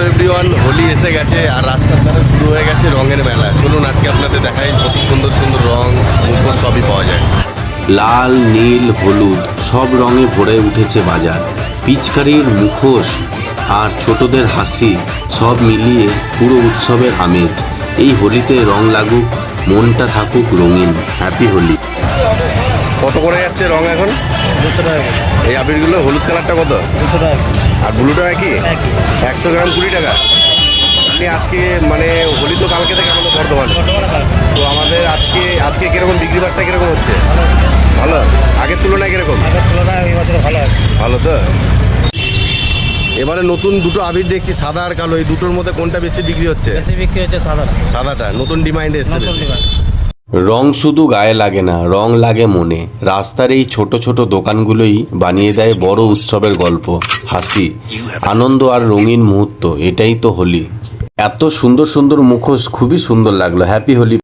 Hello everyone, Holi এসে গেছে আর রাস্তার ধারে শুরু হয়ে গেছে রঙের মেলা। চলুন আজকে আপনাদের দেখাই কত সুন্দর সুন্দর রং মুখোশ সবই পাওয়া যায়। লাল, নীল, হলুদ সব রঙে ভরে উঠেছে বাজার। পিচকারির মুখোশ আর ছোটদের হাসি সব মিলিয়ে পুরো উৎসবের আমেজ। এই হোলিতে রং লাগুক, মনটা থাকুক রঙিন। হ্যাপি হোলি। কত করে যাচ্ছে রং এখন? 200 টাকা। এই আবিরগুলো হলুদ কালারটা কত? 200 টাকা। আর ব্লুটা কি? একই। 100 গ্রাম 20 টাকা। আপনি আজকে মানে হোলি তো কালকে থেকে আমাদের বর্ধমানে, তো আমাদের আজকে কিরকম বিক্রি বাট্টা কিরকম হচ্ছে? ভালো। আগের তুলনায় কিরকম? আগের তুলনায় এই বছর ভালো আছে। ভালো তো। এবারে নতুন দুটো আবির দেখছি, সাদা আর কালো। এই দুটোর মধ্যে কোনটা বেশি বিক্রি হচ্ছে? বেশি বিক্রি হচ্ছে সাদা। সাদাটা নতুন ডিমান্ডে এসছে নতুন বেশি। ডিমান্ড। রং শুধু গায়ে লাগে না, রং লাগে মনে। রাস্তার এই ছোট ছোট দোকানগুলোই বানিয়ে দেয় বড় উৎসবের গল্প, হাসি, আনন্দ আর রঙিন মুহূর্ত। এটাই তো হোলি। এত সুন্দর সুন্দর মুখোশ, খুবই সুন্দর লাগলো। হ্যাপি হোলি।